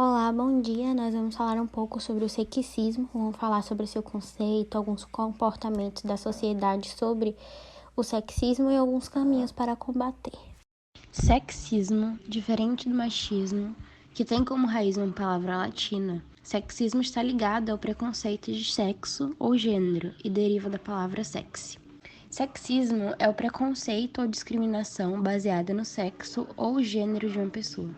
Olá, bom dia. Nós vamos falar um pouco sobre o sexismo, vamos falar sobre seu conceito, alguns comportamentos da sociedade sobre o sexismo e alguns caminhos para combater. Sexismo, diferente do machismo, que tem como raiz uma palavra latina, sexismo está ligado ao preconceito de sexo ou gênero e deriva da palavra sexy. Sexismo é o preconceito ou discriminação baseada no sexo ou gênero de uma pessoa.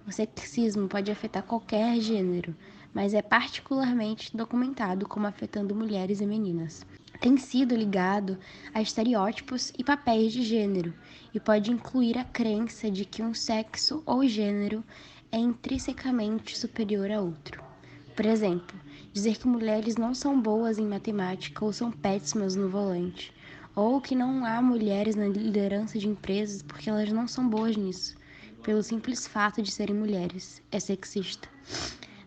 O sexismo pode afetar qualquer gênero, mas é particularmente documentado como afetando mulheres e meninas. Tem sido ligado a estereótipos e papéis de gênero e pode incluir a crença de que um sexo ou gênero é intrinsecamente superior a outro. Por exemplo, dizer que mulheres não são boas em matemática ou são péssimas no volante, ou que não há mulheres na liderança de empresas porque elas não são boas nisso, pelo simples fato de serem mulheres, é sexista.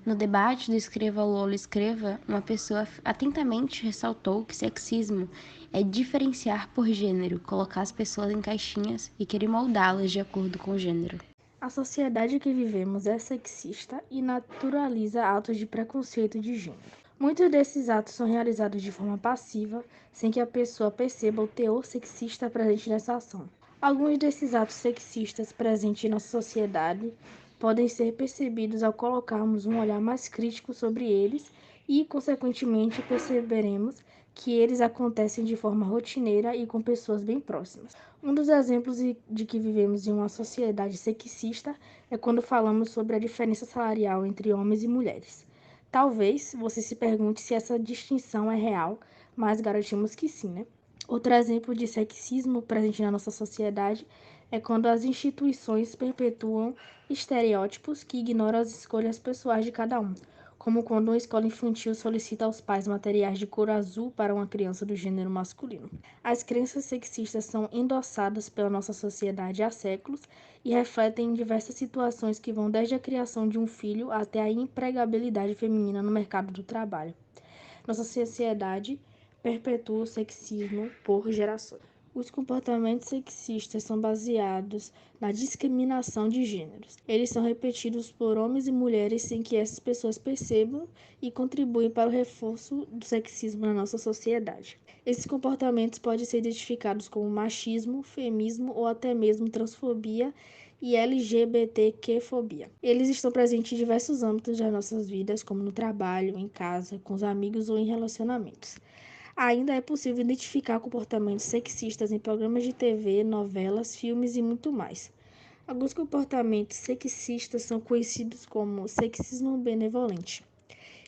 No debate do Escreva Lola Escreva, uma pessoa atentamente ressaltou que sexismo é diferenciar por gênero, colocar as pessoas em caixinhas e querer moldá-las de acordo com o gênero. A sociedade que vivemos é sexista e naturaliza atos de preconceito de gênero. Muitos desses atos são realizados de forma passiva, sem que a pessoa perceba o teor sexista presente nessa ação. Alguns desses atos sexistas presentes em nossa sociedade podem ser percebidos ao colocarmos um olhar mais crítico sobre eles e, consequentemente, perceberemos que eles acontecem de forma rotineira e com pessoas bem próximas. Um dos exemplos de que vivemos em uma sociedade sexista é quando falamos sobre a diferença salarial entre homens e mulheres. Talvez você se pergunte se essa distinção é real, mas garantimos que sim, né? Outro exemplo de sexismo presente na nossa sociedade é quando as instituições perpetuam estereótipos que ignoram as escolhas pessoais de cada um, como quando uma escola infantil solicita aos pais materiais de cor azul para uma criança do gênero masculino. As crenças sexistas são endossadas pela nossa sociedade há séculos e refletem em diversas situações que vão desde a criação de um filho até a empregabilidade feminina no mercado do trabalho. Nossa sociedade perpetua o sexismo por gerações. Os comportamentos sexistas são baseados na discriminação de gêneros. Eles são repetidos por homens e mulheres sem que essas pessoas percebam e contribuem para o reforço do sexismo na nossa sociedade. Esses comportamentos podem ser identificados como machismo, feminismo ou até mesmo transfobia e LGBTQ-fobia. Eles estão presentes em diversos âmbitos das nossas vidas, como no trabalho, em casa, com os amigos ou em relacionamentos. Ainda é possível identificar comportamentos sexistas em programas de TV, novelas, filmes e muito mais. Alguns comportamentos sexistas são conhecidos como sexismo benevolente.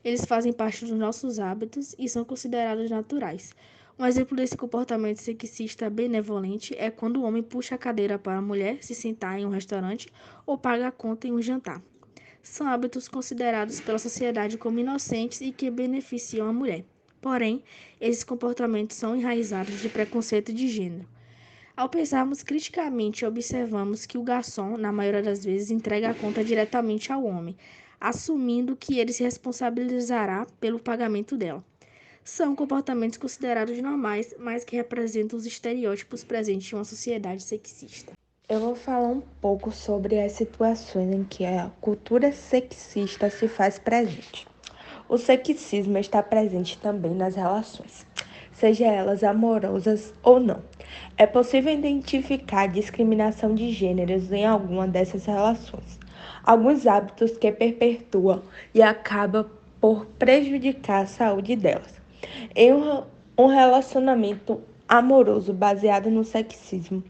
Eles fazem parte dos nossos hábitos e são considerados naturais. Um exemplo desse comportamento sexista benevolente é quando o homem puxa a cadeira para a mulher se sentar em um restaurante ou paga a conta em um jantar. São hábitos considerados pela sociedade como inocentes e que beneficiam a mulher. Porém, esses comportamentos são enraizados de preconceito de gênero. Ao pensarmos criticamente, observamos que o garçom, na maioria das vezes, entrega a conta diretamente ao homem, assumindo que ele se responsabilizará pelo pagamento dela. São comportamentos considerados normais, mas que representam os estereótipos presentes em uma sociedade sexista. Eu vou falar um pouco sobre as situações em que a cultura sexista se faz presente. O sexismo está presente também nas relações, seja elas amorosas ou não. É possível identificar discriminação de gêneros em alguma dessas relações. Alguns hábitos que perpetuam e acabam por prejudicar a saúde delas. Em um relacionamento amoroso baseado no sexismo,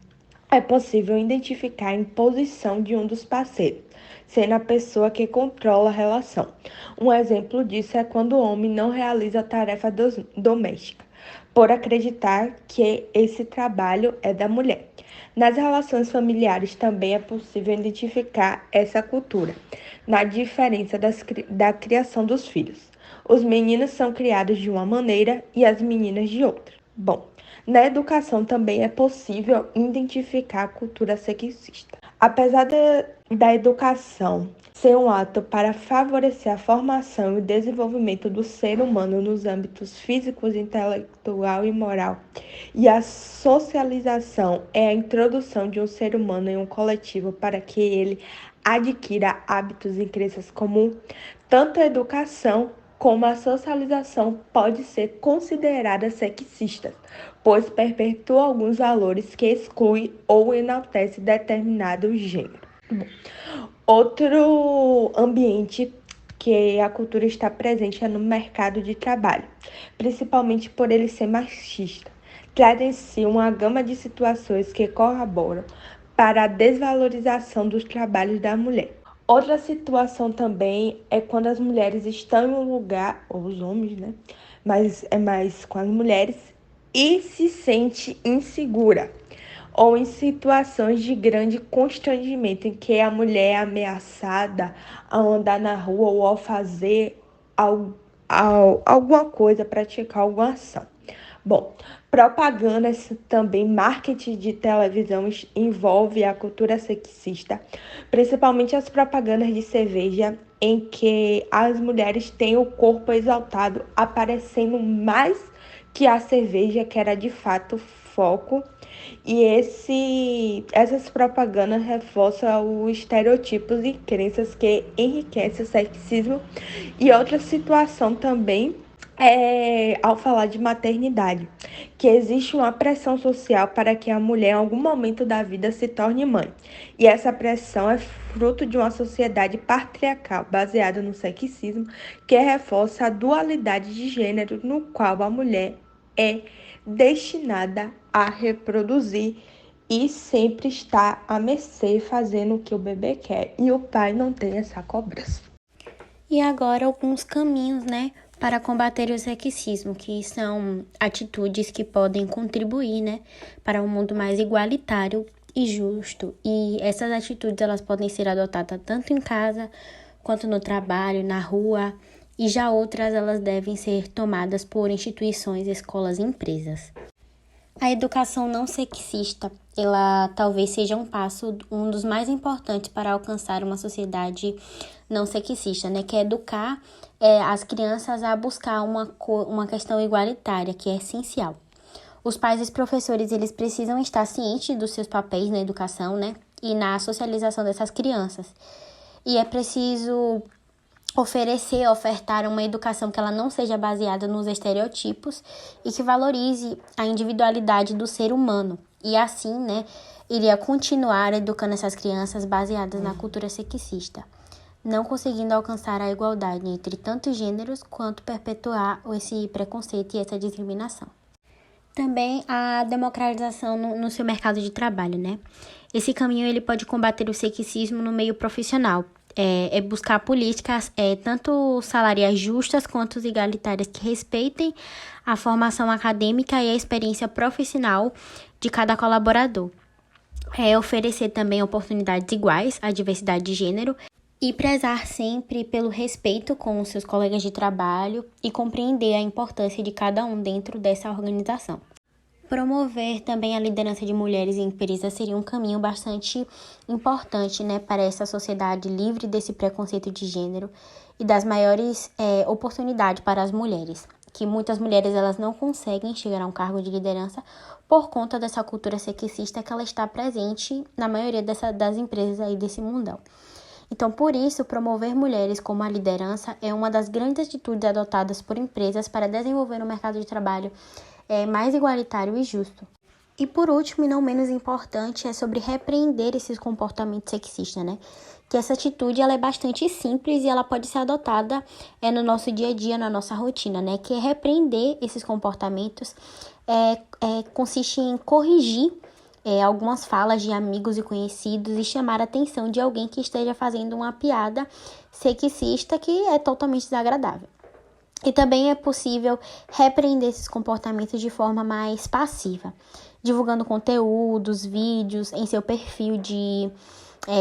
é possível identificar a imposição de um dos parceiros, sendo a pessoa que controla a relação. Um exemplo disso é quando o homem não realiza a tarefa doméstica, por acreditar que esse trabalho é da mulher. Nas relações familiares também é possível identificar essa cultura, na diferença da criação dos filhos. Os meninos são criados de uma maneira e as meninas de outra. Bom, na educação também é possível identificar a cultura sexista. Apesar da educação ser um ato para favorecer a formação e o desenvolvimento do ser humano nos âmbitos físicos, intelectual e moral, e a socialização é a introdução de um ser humano em um coletivo para que ele adquira hábitos e crenças comuns, tanto a educação como a socialização pode ser considerada sexista, pois perpetua alguns valores que excluem ou enaltecem determinado gênero. Outro ambiente que a cultura está presente é no mercado de trabalho, principalmente por ele ser machista. Traz em si uma gama de situações que corroboram para a desvalorização dos trabalhos da mulher. Outra situação também é quando as mulheres estão em um lugar, ou os homens, né? Mas é mais com as mulheres, e se sente insegura, ou em situações de grande constrangimento, em que a mulher é ameaçada ao andar na rua ou ao fazer alguma coisa, praticar alguma ação. Bom, propaganda também, marketing de televisão envolve a cultura sexista, principalmente as propagandas de cerveja, em que as mulheres têm o corpo exaltado, aparecendo mais que a cerveja, que era de fato foco. E essas propagandas reforçam os estereotipos e crenças que enriquecem o sexismo. E outra situação também é ao falar de maternidade, que existe uma pressão social para que a mulher em algum momento da vida se torne mãe. E essa pressão é fruto de uma sociedade patriarcal baseada no sexismo, que reforça a dualidade de gênero no qual a mulher é destinada a reproduzir e sempre está à mercê fazendo o que o bebê quer, e o pai não tem essa cobrança. E agora alguns caminhos, né, para combater o sexismo, que são atitudes que podem contribuir, né, para um mundo mais igualitário e justo. E essas atitudes, elas podem ser adotadas tanto em casa, quanto no trabalho, na rua, e já outras, elas devem ser tomadas por instituições, escolas e empresas. A educação não sexista, ela talvez seja um dos mais importantes para alcançar uma sociedade não sexista, né? Que é educar as crianças a buscar uma questão igualitária, que é essencial. Os pais e os professores, eles precisam estar cientes dos seus papéis na educação, né? E na socialização dessas crianças. E é preciso ofertar uma educação que ela não seja baseada nos estereotipos e que valorize a individualidade do ser humano. E assim, né, iria continuar educando essas crianças baseadas na cultura sexista, não conseguindo alcançar a igualdade entre tantos gêneros quanto perpetuar esse preconceito e essa discriminação. Também a democratização no seu mercado de trabalho, né? Esse caminho ele pode combater o sexismo no meio profissional. É buscar políticas tanto salariais justas quanto igualitárias que respeitem a formação acadêmica e a experiência profissional de cada colaborador. Oferecer também oportunidades iguais à diversidade de gênero e prezar sempre pelo respeito com os seus colegas de trabalho e compreender a importância de cada um dentro dessa organização. Promover também a liderança de mulheres em empresas seria um caminho bastante importante, né, para essa sociedade livre desse preconceito de gênero e das maiores oportunidades para as mulheres, que muitas mulheres elas não conseguem chegar a um cargo de liderança por conta dessa cultura sexista que ela está presente na maioria das empresas aí desse mundão. Então, por isso, promover mulheres como a liderança é uma das grandes atitudes adotadas por empresas para desenvolver um mercado de trabalho mais igualitário e justo. E por último, e não menos importante, é sobre repreender esses comportamentos sexistas, né? Que essa atitude ela é bastante simples e ela pode ser adotada no nosso dia a dia, na nossa rotina, né? Que repreender esses comportamentos consiste em corrigir algumas falas de amigos e conhecidos e chamar a atenção de alguém que esteja fazendo uma piada sexista que é totalmente desagradável. E também é possível repreender esses comportamentos de forma mais passiva, divulgando conteúdos, vídeos em seu perfil de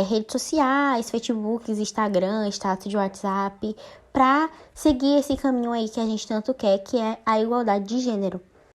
redes sociais, Facebook, Instagram, status de WhatsApp, para seguir esse caminho aí que a gente tanto quer, que é a igualdade de gênero.